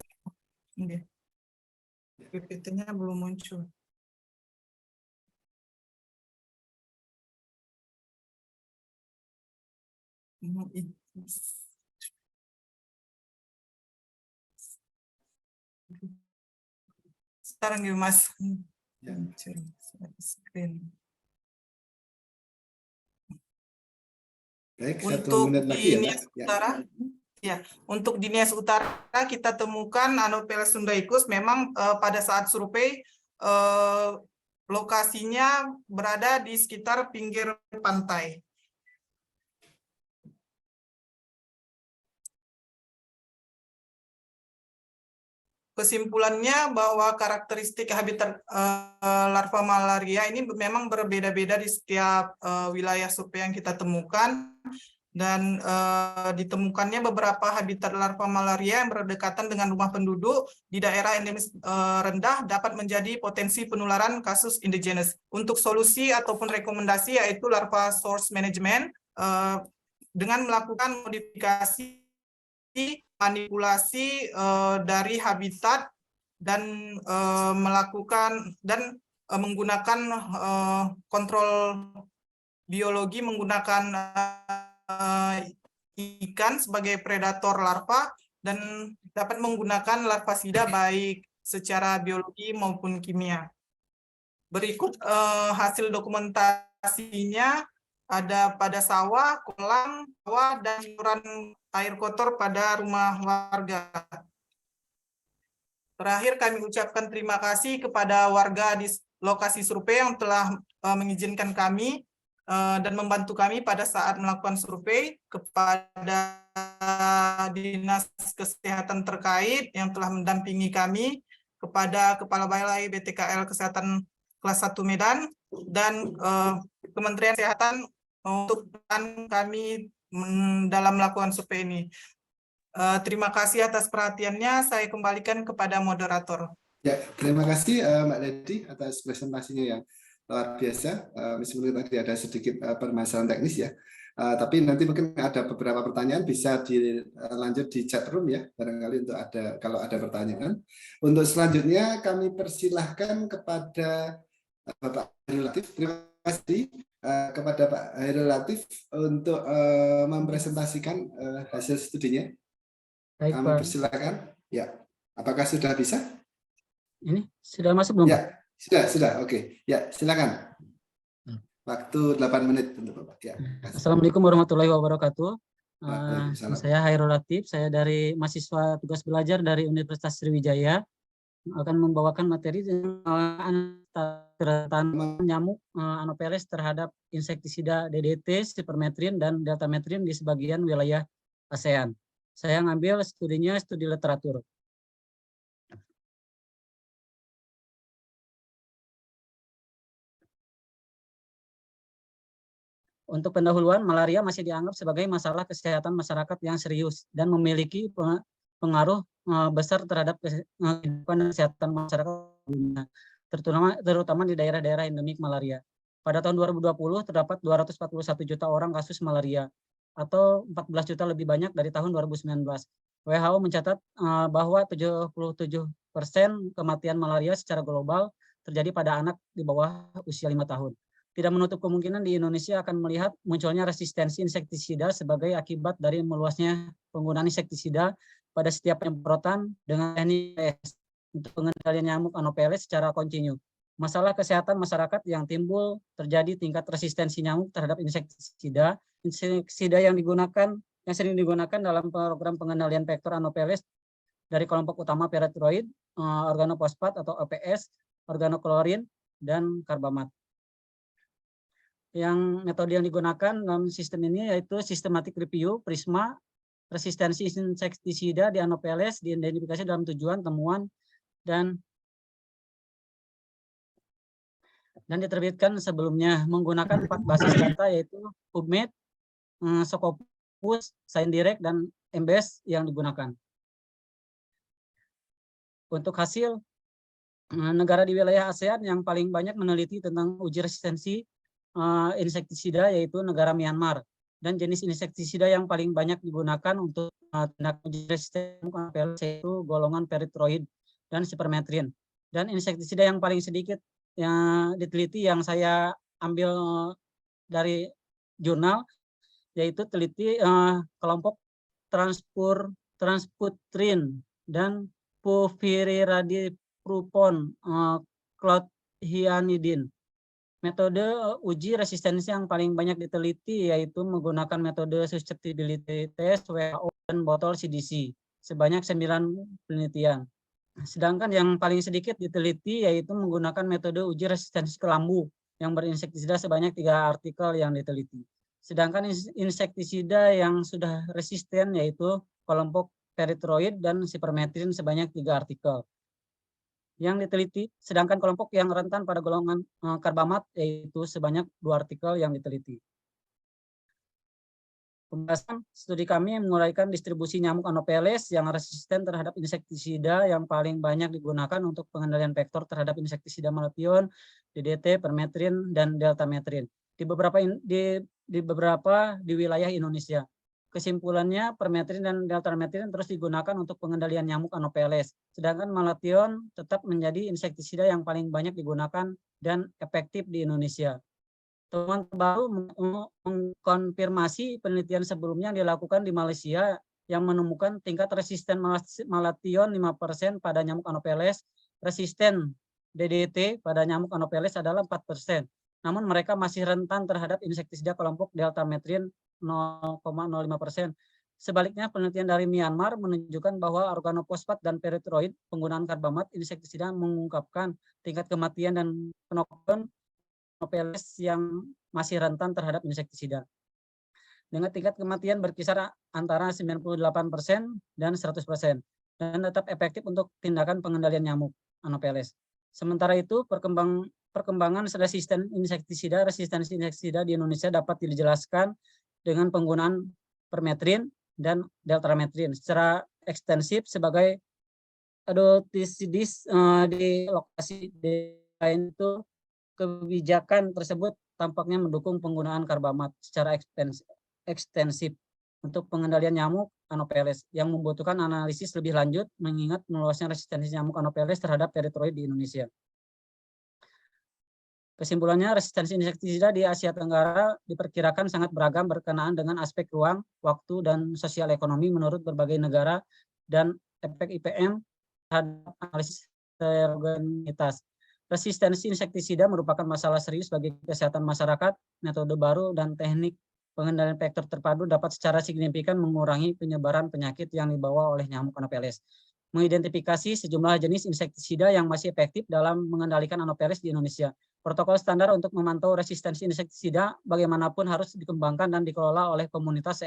G: PPT-nya belum muncul. Sekarang Mas.
B: Baik,
G: untuk
B: 1 menit lagi ya, Mbak.
G: Utara, ya, untuk di Nias Utara kita temukan Anopheles sundaicus. Memang pada saat survei lokasinya berada di sekitar pinggir pantai. Kesimpulannya bahwa karakteristik habitat larva malaria ini memang berbeda-beda di setiap wilayah survei yang kita temukan, dan ditemukannya beberapa habitat larva malaria yang berdekatan dengan rumah penduduk di daerah endemis rendah dapat menjadi potensi penularan kasus indigenous. Untuk solusi ataupun rekomendasi yaitu larva source management dengan melakukan modifikasi manipulasi dari habitat dan melakukan dan menggunakan kontrol biologi menggunakan ikan sebagai predator larva, dan dapat menggunakan larvasida baik secara biologi maupun kimia. Berikut hasil dokumentasinya ada pada sawah, kolam, sawah, dan saluran air kotor pada rumah warga. Terakhir kami ucapkan terima kasih kepada warga di lokasi survei yang telah mengizinkan kami dan membantu kami pada saat melakukan survei, kepada Dinas Kesehatan terkait yang telah mendampingi kami, kepada Kepala Balai BTKL Kesehatan Kelas 1 Medan, dan Kementerian Kesehatan untuk kami dalam melakukan survei ini. Terima kasih atas perhatiannya. Saya kembalikan kepada moderator.
B: Ya, terima kasih Mbak Lady atas presentasinya yang luar biasa. Meskipun tadi ada sedikit permasalahan teknis ya. Tapi nanti mungkin ada beberapa pertanyaan bisa dilanjut di chat room ya, barangkali untuk kalau ada pertanyaan. Untuk selanjutnya kami persilahkan kepada Bapak Hairul Latif. Terima kasih kepada Pak Hairul Latif untuk mempresentasikan hasil studinya.
F: Baik,
B: Kami
F: Pak.
B: persilakan. Ya, apakah sudah bisa?
F: Ini sudah masuk belum, Pak?
B: Ya, sudah. Oke. Ya, silakan. Waktu 8 menit untuk Bapak. Ya,
F: Assalamualaikum warahmatullahi wabarakatuh.
B: Waalaikumsalam.
F: Saya Hairul Latif, saya dari mahasiswa tugas belajar dari Universitas Sriwijaya, akan membawakan materi tentang nyamuk Anopheles terhadap insektisida DDT, sipermetrin, dan deltametrin di sebagian wilayah ASEAN. Saya ngambil studinya studi literatur. Untuk pendahuluan, malaria masih dianggap sebagai masalah kesehatan masyarakat yang serius dan memiliki pengaruh besar terhadap kehidupan kesehatan masyarakat dunia, terutama di daerah-daerah endemik malaria. Pada tahun 2020 terdapat 241 juta orang kasus malaria atau 14 juta lebih banyak dari tahun 2019. WHO mencatat bahwa 77% kematian malaria secara global terjadi pada anak di bawah usia 5 tahun. Tidak menutup kemungkinan di Indonesia akan melihat munculnya resistensi insektisida sebagai akibat dari meluasnya penggunaan insektisida pada setiap penyemprotan dengan teknik untuk pengendalian nyamuk Anopheles secara kontinu. Masalah kesehatan masyarakat yang timbul terjadi tingkat resistensi nyamuk terhadap insektisida. Insektisida yang sering digunakan dalam program pengendalian vektor Anopheles dari kelompok utama pyrethroid, organofosfat atau OPS, organoklorin, dan karbamat. Yang metode yang digunakan dalam sistem ini yaitu systematic review, PRISMA, resistensi insektisida di Anopheles diidentifikasi dalam tujuan, temuan, dan diterbitkan sebelumnya menggunakan 4 basis data yaitu PubMed, Scopus, ScienceDirect, dan Embase yang digunakan. Untuk hasil, negara di wilayah ASEAN yang paling banyak meneliti tentang uji resistensi insektisida yaitu negara Myanmar, dan jenis insektisida yang paling banyak digunakan untuk tindakan uji resistensi yaitu golongan pyrethroid dan sipermetrin. Dan insektisida yang paling sedikit yang diteliti yang saya ambil dari jurnal yaitu teliti kelompok transputrin dan poviridipropon clothyanidin. Metode uji resistensi yang paling banyak diteliti yaitu menggunakan metode susceptibility test WHO dan botol CDC sebanyak 9 penelitian. Sedangkan yang paling sedikit diteliti yaitu menggunakan metode uji resistensi kelambu yang berinsektisida sebanyak 3 artikel yang diteliti. Sedangkan insektisida yang sudah resisten yaitu kelompok pyrethroid dan sipermetrin sebanyak 3 artikel yang diteliti, sedangkan kelompok yang rentan pada golongan karbamat yaitu sebanyak 2 artikel yang diteliti. Pembahasan studi kami menguraikan distribusi nyamuk Anopheles yang resisten terhadap insektisida yang paling banyak digunakan untuk pengendalian vektor terhadap insektisida Malathion, DDT, permetrin, dan deltametrin di beberapa wilayah Indonesia. Kesimpulannya, permetrin dan deltametrin terus digunakan untuk pengendalian nyamuk Anopheles, sedangkan Malathion tetap menjadi insektisida yang paling banyak digunakan dan efektif di Indonesia. Temuan terbaru mengkonfirmasi penelitian sebelumnya yang dilakukan di Malaysia yang menemukan tingkat resisten Malathion 5% pada nyamuk Anopheles, resisten DDT pada nyamuk Anopheles adalah 4%. Namun mereka masih rentan terhadap insektisida kelompok deltametrin 0,05%. Sebaliknya, penelitian dari Myanmar menunjukkan bahwa organofosfat dan pyrethroid penggunaan karbamat insektisida mengungkapkan tingkat kematian dan penokon Anopheles yang masih rentan terhadap insektisida. Dengan tingkat kematian berkisar antara 98% dan 100% dan tetap efektif untuk tindakan pengendalian nyamuk Anopheles. Sementara itu, perkembangan resistensi insektisida di Indonesia dapat dijelaskan dengan penggunaan permetrin dan deltametrin secara ekstensif sebagai adulticidis di lokasi lain itu kebijakan tersebut tampaknya mendukung penggunaan karbamat secara ekstensif untuk pengendalian nyamuk Anopheles yang membutuhkan analisis lebih lanjut mengingat meluasnya resistensi nyamuk Anopheles terhadap teritori di Indonesia. Kesimpulannya, resistensi insektisida di Asia Tenggara diperkirakan sangat beragam berkenaan dengan aspek ruang, waktu, dan sosial ekonomi menurut berbagai negara dan efek IPM terhadap analisis heterogenitas. Resistensi insektisida merupakan masalah serius bagi kesehatan masyarakat. Metode baru dan teknik pengendalian vektor terpadu dapat secara signifikan mengurangi penyebaran penyakit yang dibawa oleh nyamuk Anopheles. Mengidentifikasi sejumlah jenis insektisida yang masih efektif dalam mengendalikan Anopheles di Indonesia. Protokol standar untuk memantau resistensi insektisida bagaimanapun harus dikembangkan dan dikelola oleh komunitas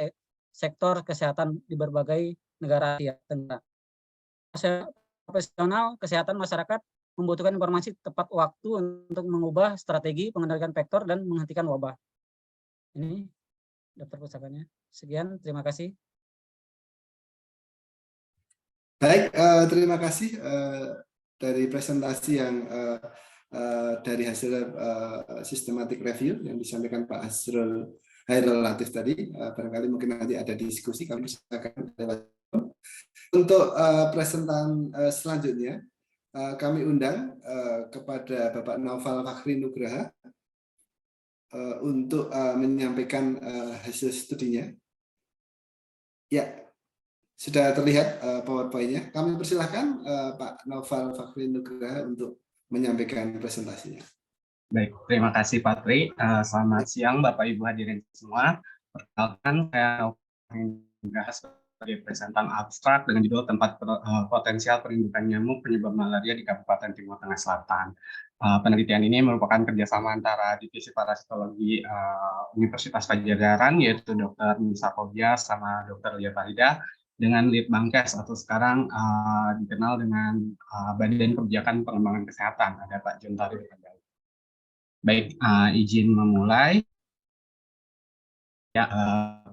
F: sektor kesehatan di berbagai negara Asia Tenggara. Profesional kesehatan masyarakat membutuhkan informasi tepat waktu untuk mengubah strategi pengendalian vektor dan menghentikan wabah. Ini daftar pustakannya. Sekian, terima kasih.
B: Baik, terima kasih dari presentasi yang dari hasil systematic review yang disampaikan Pak Hairul Latif tadi. Barangkali mungkin nanti ada diskusi, kami silakan lewat. Untuk presentan selanjutnya, kami undang kepada Bapak Naufal Fakhri Nugraha untuk menyampaikan hasil studinya. Ya. Sudah terlihat PowerPoint-nya. Kami persilahkan Pak Naufal Fakhri Nugraha untuk menyampaikan presentasinya.
H: Baik, terima kasih Pak Tri. Selamat siang Bapak Ibu hadirin semua. Perkenalkan, saya Naufal Fakhri Nugraha sebagai presentan abstrak dengan judul tempat potensial perlindungan nyamuk penyebab malaria di Kabupaten Timur Tengah Selatan. Penelitian ini merupakan kerjasama antara Divisi Parasitologi Universitas Padjadjaran, yaitu Dr. Nisa Kobia sama Dr. Lia Farida, dengan Litbangkes atau sekarang dikenal dengan Badan Kebijakan Pengembangan Kesehatan, ada Pak Jontari. Baik, izin memulai. Ya,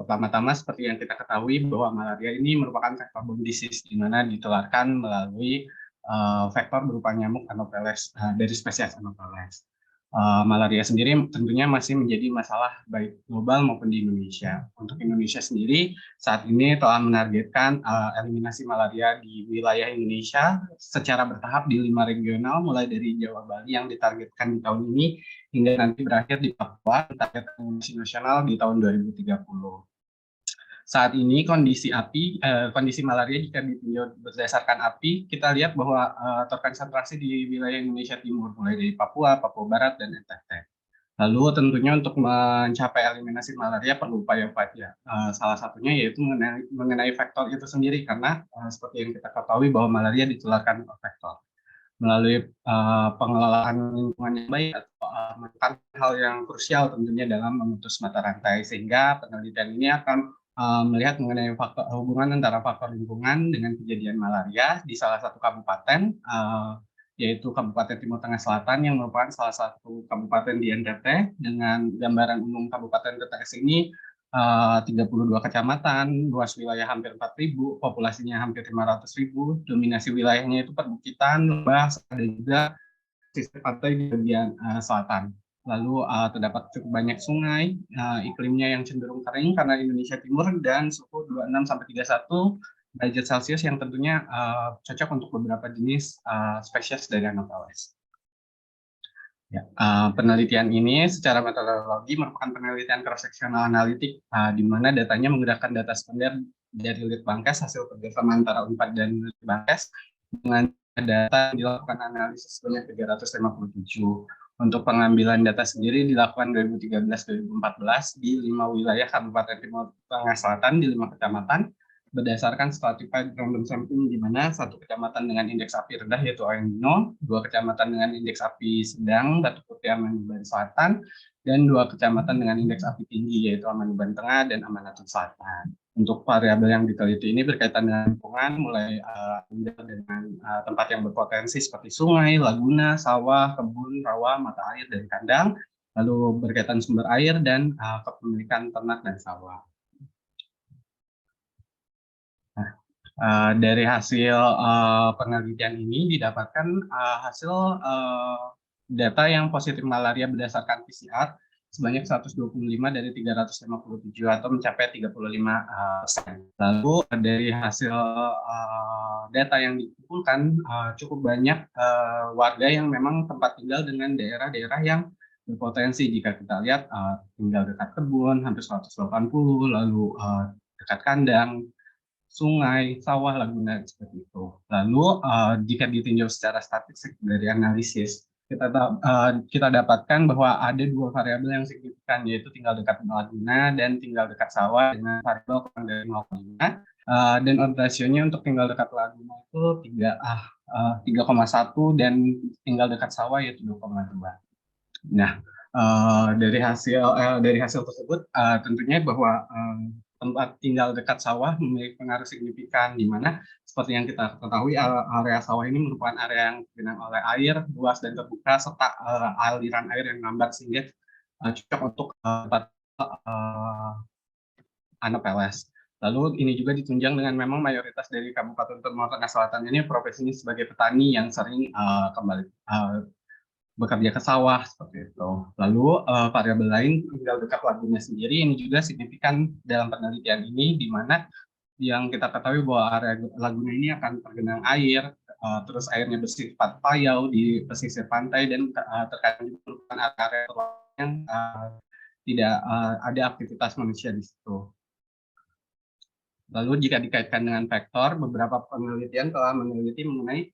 H: pertama-tama seperti yang kita ketahui bahwa malaria ini merupakan vector-borne disease, di mana ditularkan melalui vektor berupa nyamuk Anopheles dari spesies Anopheles. Malaria sendiri tentunya masih menjadi masalah baik global maupun di Indonesia. Untuk Indonesia sendiri saat ini telah menargetkan eliminasi malaria di wilayah Indonesia secara bertahap di 5 regional, mulai dari Jawa Bali yang ditargetkan di tahun ini hingga nanti berakhir di Papua, target eliminasi nasional di tahun 2030. Saat ini kondisi malaria jika ditinjau berdasarkan API, kita lihat bahwa terkonsentrasi di wilayah Indonesia Timur, mulai dari Papua, Papua Barat, dan NTT. Lalu tentunya untuk mencapai eliminasi malaria perlu upaya-upaya. Salah satunya yaitu mengenai vektor itu sendiri, karena seperti yang kita ketahui bahwa malaria ditularkan oleh vektor. Melalui pengelolaan lingkungan yang baik atau menekan hal yang krusial tentunya dalam memutus mata rantai, sehingga penelitian ini akan melihat mengenai hubungan antara faktor lingkungan dengan kejadian malaria di salah satu kabupaten, yaitu Kabupaten Timur Tengah Selatan yang merupakan salah satu kabupaten di NTT. Dengan gambaran umum Kabupaten TTS ini 32 kecamatan, luas wilayah hampir 4.000, populasinya hampir 500.000, dominasi wilayahnya itu perbukitan, lembah, dan juga sisi pantai di bagian selatan. Lalu terdapat cukup banyak sungai, iklimnya yang cenderung kering karena Indonesia Timur, dan suhu 26-31 derajat Celcius yang tentunya cocok untuk beberapa jenis spesies dari Anopheles. Ya, penelitian ini secara metodologi merupakan penelitian cross-sectional analitik, di mana datanya menggunakan data standar dari Litbangkes, hasil kerjasama antara UNPAD dan Litbangkes, dengan data yang dilakukan analisis sebanyak 357. Untuk pengambilan data sendiri dilakukan 2013-2014 di 5 wilayah Kabupaten Timur Tengah Selatan di 5 kecamatan berdasarkan stratified random sampling, di mana 1 kecamatan dengan indeks api rendah yaitu Oendino, 2 kecamatan dengan indeks api sedang Batu Putih Amaniban Selatan, dan 2 kecamatan dengan indeks api tinggi yaitu Amaniban Tengah dan Amanatun Selatan. Untuk variabel yang diteliti ini berkaitan dengan lingkungan, mulai dengan tempat yang berpotensi seperti sungai, laguna, sawah, kebun, rawa, mata air, dan kandang, lalu berkaitan sumber air dan kepemilikan ternak dan sawah. Dari hasil penelitian ini didapatkan hasil data yang positif malaria berdasarkan PCR sebanyak 125 dari 357 atau mencapai 35%. Lalu dari hasil data yang dikumpulkan cukup banyak warga yang memang tempat tinggal dengan daerah-daerah yang berpotensi. Jika kita lihat tinggal dekat kebun hampir 180, lalu dekat kandang, sungai, sawah, laguna seperti itu. Lalu jika ditinjau secara statistik dari analisis, kita dapatkan bahwa ada dua variabel yang signifikan, yaitu tinggal dekat laguna dan tinggal dekat sawah dengan variabel kurang dari 0,5. Dan odds rasionya untuk tinggal dekat laguna itu 3,1 dan tinggal dekat sawah yaitu 2,2. Nah, dari hasil tersebut tentunya bahwa tempat tinggal dekat sawah memiliki pengaruh signifikan, di mana seperti yang kita ketahui area sawah ini merupakan area yang digenang oleh air luas dan terbuka serta aliran air yang lambat sehingga cocok untuk Anopheles. Lalu ini juga ditunjang dengan memang mayoritas dari Kabupaten Timur Tengah Selatan ini profesinya sebagai petani yang sering bekerja ke sawah seperti itu. Lalu variabel lain tinggal dekat laguna sendiri ini juga signifikan dalam penelitian ini, di mana yang kita ketahui bahwa area laguna ini akan tergenang air, terus airnya bersifat payau di pesisir pantai dan terkadang juga merupakan area yang tidak ada aktivitas manusia di situ. Lalu jika dikaitkan dengan vektor, beberapa penelitian telah meneliti mengenai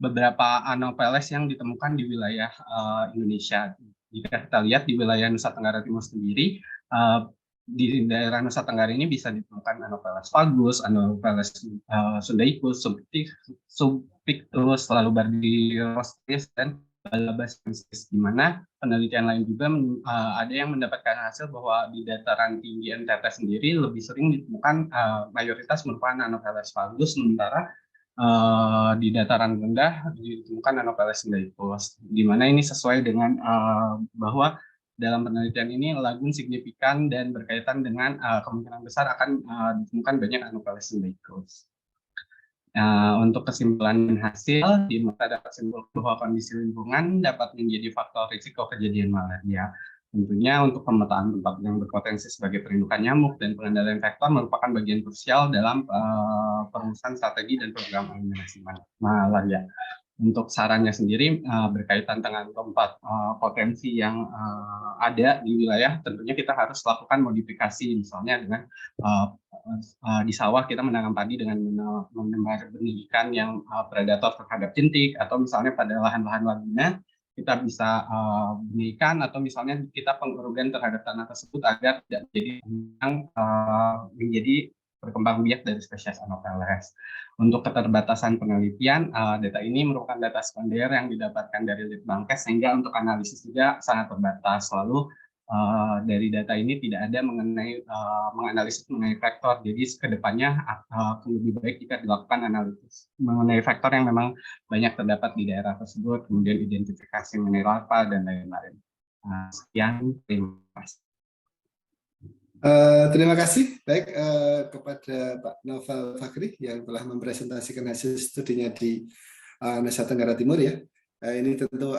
H: beberapa Anopheles yang ditemukan di wilayah Indonesia. Jika kita lihat di wilayah Nusa Tenggara Timur sendiri, di daerah Nusa Tenggara ini bisa ditemukan Anopheles vagus, Anopheles sundaicus, subpictus, lalu Bardylostris, dan Balabacensis, di mana penelitian lain juga ada yang mendapatkan hasil bahwa di dataran tinggi NTT sendiri lebih sering ditemukan mayoritas merupakan Anopheles vagus, sementara di dataran rendah ditemukan Anopheles sundaicus, di mana ini sesuai dengan bahwa dalam penelitian ini lagun signifikan dan berkaitan dengan kemungkinan besar akan ditemukan banyak Anopheles sundaicus. Untuk kesimpulan dan hasil, dapat simpulkan bahwa kondisi lingkungan dapat menjadi faktor risiko kejadian malaria. Tentunya untuk pemetaan tempat yang berpotensi sebagai perindukan nyamuk dan pengendalian vektor merupakan bagian krusial dalam perumusan strategi dan program eliminasi malaria. Untuk sarannya sendiri berkaitan dengan tempat potensi yang ada di wilayah, tentunya kita harus lakukan modifikasi, misalnya dengan di sawah kita menanam padi dengan menebar benih ikan yang predator terhadap jentik, atau misalnya pada lahan-lahan laguna kita bisa benih ikan, atau misalnya kita pengurugan terhadap tanah tersebut agar tidak menjadi berkembang biak dari spesies Anopheles. Untuk keterbatasan penelitian, data ini merupakan data sekunder yang didapatkan dari Litbangkes, sehingga untuk analisis juga sangat terbatas. Lalu dari data ini tidak ada menganalisis mengenai vektor, jadi kedepannya lebih baik jika dilakukan analisis mengenai vektor yang memang banyak terdapat di daerah tersebut, kemudian identifikasi mengenai larva dan lain-lain. Sekian, terima kasih.
B: Terima kasih baik kepada Pak Novel Fakhri yang telah mempresentasikan hasil studinya di Nusa Tenggara Timur ya. Ini tentu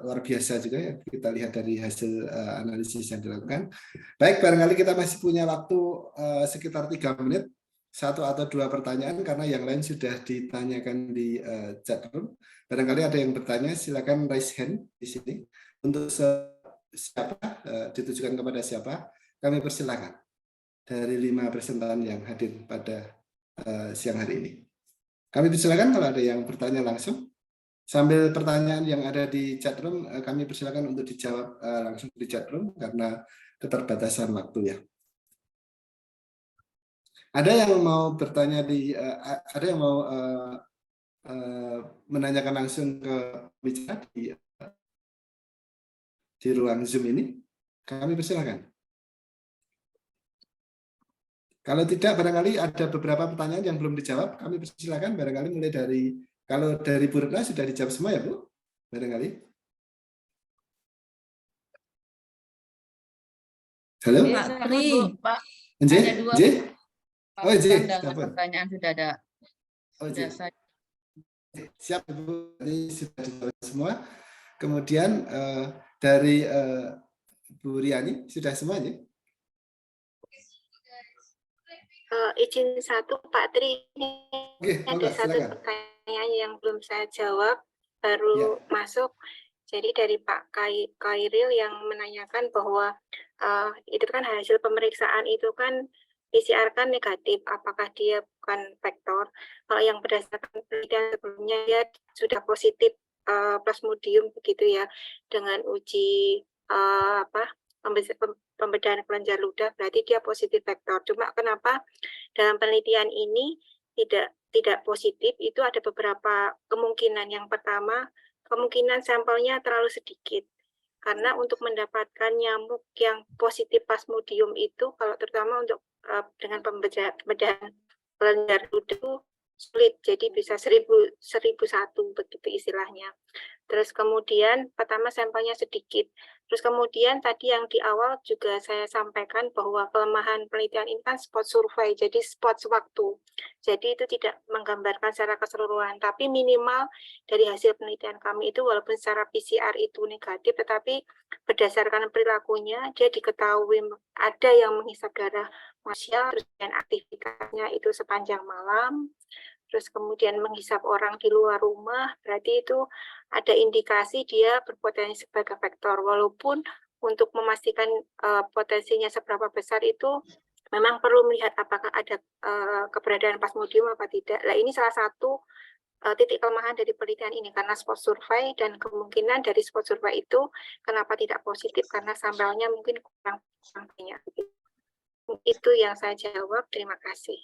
B: luar biasa juga ya, kita lihat dari hasil analisis yang dilakukan. Baik, barangkali kita masih punya waktu sekitar 3 menit, 1 atau 2 pertanyaan karena yang lain sudah ditanyakan di chat room. Barangkali ada yang bertanya, silakan raise hand di sini. Untuk siapa, ditujukan kepada siapa, kami persilakan dari 5 presentan yang hadir pada siang hari ini. Kami persilakan kalau ada yang bertanya langsung. Sambil pertanyaan yang ada di chat room, kami persilakan untuk dijawab langsung di chat room karena keterbatasan waktu ya. Ada yang mau bertanya ada yang mau menanyakan langsung ke bicara di ruang Zoom ini? Kami persilakan. Kalau tidak, barangkali ada beberapa pertanyaan yang belum dijawab, kami persilakan barangkali mulai dari, kalau dari Bu Retno sudah dijawab semua ya Bu? Barangkali. Halo?
A: Pak Tri. Pak,
B: ada 2. Oh,
A: pertanyaan sudah ada.
B: Oh, siap Bu, ini sudah dijawab semua. Kemudian dari Bu Riani sudah semuanya?
E: Izin satu Pak Tri,
B: Oke,
E: ada
B: monggo,
E: satu
B: silakan.
E: pertanyaan yang belum saya jawab, baru masuk. Jadi dari Pak Kairil yang menanyakan bahwa itu kan hasil pemeriksaan itu kan PCR kan negatif, apakah dia bukan vektor? Kalau yang berdasarkan penelitian sebelumnya dia sudah positif plasmodium begitu ya, dengan uji pembedahan kelenjar ludah, berarti dia positif vektor. Cuma kenapa dalam penelitian ini tidak positif? Itu ada beberapa kemungkinan. Yang pertama, kemungkinan sampelnya terlalu sedikit. Karena untuk mendapatkan nyamuk yang positif plasmodium itu, kalau terutama untuk dengan pembedahan kelenjar ludah sulit, jadi bisa 1001 begitu istilahnya. Terus kemudian pertama sampelnya sedikit. Terus kemudian tadi yang di awal juga saya sampaikan bahwa kelemahan penelitian ini kan spot survei, jadi spot sewaktu. Jadi itu tidak menggambarkan secara keseluruhan, tapi minimal dari hasil penelitian kami itu walaupun secara PCR itu negatif, tetapi berdasarkan perilakunya dia diketahui ada yang menghisap darah manusia, terus dan aktivitasnya itu sepanjang malam, terus kemudian menghisap orang di luar rumah, berarti itu ada indikasi dia berpotensi sebagai vektor. Walaupun untuk memastikan potensinya seberapa besar itu memang perlu melihat apakah ada keberadaan plasmodium apa tidak. Nah, ini salah satu titik kelemahan dari penelitian ini karena spot survei, dan kemungkinan dari spot survei itu kenapa tidak positif karena sampelnya mungkin kurang banyak. Itu yang saya jawab. Terima kasih.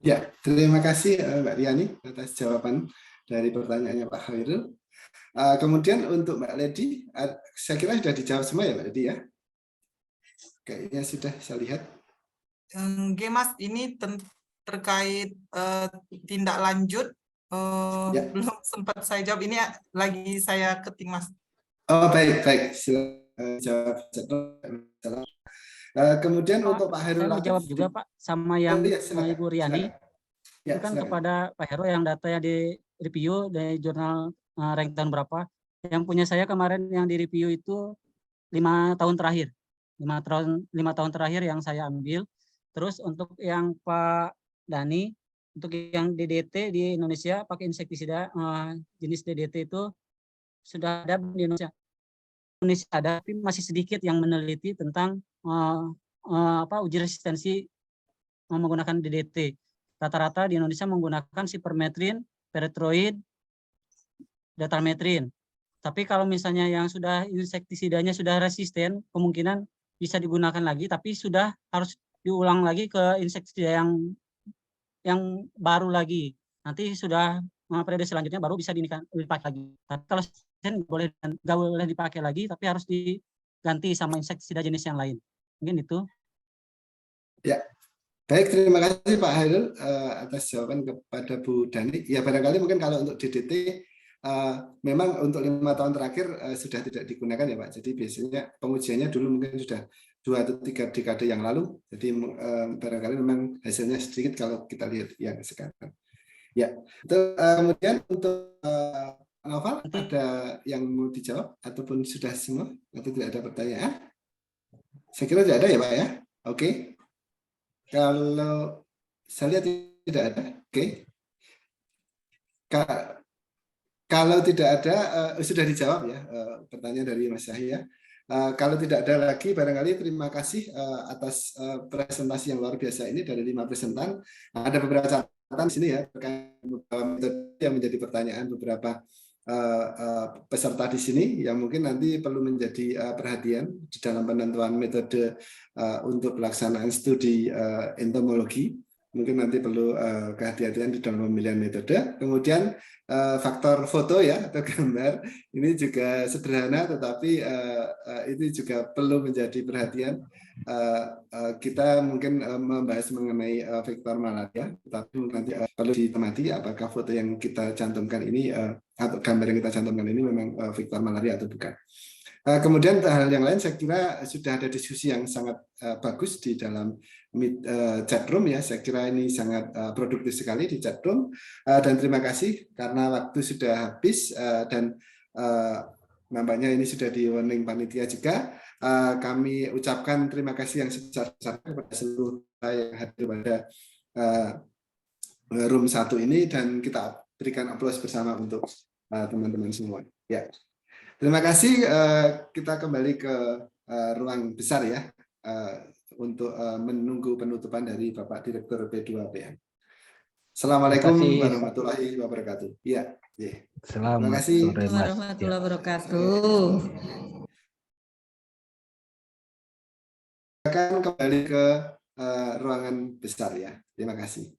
B: Ya, terima kasih Mbak Riani atas jawaban dari pertanyaannya Pak Khairul. Kemudian untuk Mbak Ledi, saya kira sudah dijawab semua ya Mbak Ledi ya? Kayaknya sudah, saya lihat.
G: Oke Mas, ini terkait tindak lanjut, belum sempat saya jawab, ini lagi saya ketik Mas.
B: Oh baik, silakan jawab. Kemudian
F: Pak,
B: untuk Pak Heru,
F: saya mau jawab juga Pak sama yang Ibu Riani. Itu kan kepada Pak Heru yang datanya di review dari jurnal rank tahun berapa. Yang punya saya kemarin yang di review itu 5 tahun terakhir. 5 tahun terakhir yang saya ambil. Terus untuk yang Pak Dani, untuk yang DDT di Indonesia pakai insektisida jenis DDT itu sudah ada di Indonesia. Indonesia ada, tapi masih sedikit yang meneliti tentang uji resistensi menggunakan DDT. Rata-rata di Indonesia menggunakan sipermetrin, pyrethroid, datalmetrin. Tapi kalau misalnya yang sudah insektisidanya sudah resisten, kemungkinan bisa digunakan lagi, tapi sudah harus diulang lagi ke insektisida yang baru lagi. Nanti sudah periode selanjutnya baru bisa dipakai lagi. Tapi kalau nggak boleh dipakai lagi, tapi harus diganti sama insektisida jenis yang lain. Mungkin itu.
B: Ya, baik, terima kasih Pak Hairul atas jawaban kepada Bu Dani. Ya barangkali mungkin kalau untuk DDT memang untuk 5 tahun terakhir sudah tidak digunakan ya Pak. Jadi biasanya pengujiannya dulu mungkin sudah 2 atau 3 dekade yang lalu. Jadi barangkali memang hasilnya sedikit kalau kita lihat yang sekarang. Ya, kemudian untuk Noval, ada yang mau dijawab ataupun sudah semua atau tidak ada pertanyaan? Saya kira tidak ada ya Pak ya. Oke. Kalau saya lihat tidak ada. Oke. Kalau tidak ada, sudah dijawab ya pertanyaan dari Mas Yahya. Kalau tidak ada lagi, barangkali terima kasih atas presentasi yang luar biasa ini dari 5 presentan. Ada beberapa catatan di sini ya terkait beberapa metode yang menjadi pertanyaan beberapa peserta di sini yang mungkin nanti perlu menjadi perhatian di dalam penentuan metode untuk pelaksanaan studi entomologi. Mungkin nanti perlu kehati-hatian di dalam pemilihan metode. Kemudian faktor foto ya atau gambar ini juga sederhana, tetapi itu juga perlu menjadi perhatian. Kita mungkin membahas mengenai vektor malaria, tetapi nanti perlu dicermati apakah foto yang kita cantumkan ini atau gambar yang kita cantumkan ini memang vektor malaria atau bukan. Kemudian hal yang lain saya kira sudah ada diskusi yang sangat bagus di dalam chatroom ya. Saya kira ini sangat produktif sekali di chatroom dan terima kasih karena waktu sudah habis dan nampaknya ini sudah di warning panitia juga. Kami ucapkan terima kasih yang sebesar-besarnya kepada seluruh yang hadir pada room 1 ini, dan kita berikan aplaus bersama untuk teman-teman semua. Ya, terima kasih. Kita kembali ke ruang besar ya, untuk menunggu penutupan dari Bapak Direktur P2PM. Assalamualaikum warahmatullahi wabarakatuh. Ya, terima kasih.
I: Warahmatullahi wabarakatuh.
B: Akan kembali ke ruangan besar ya. Terima kasih.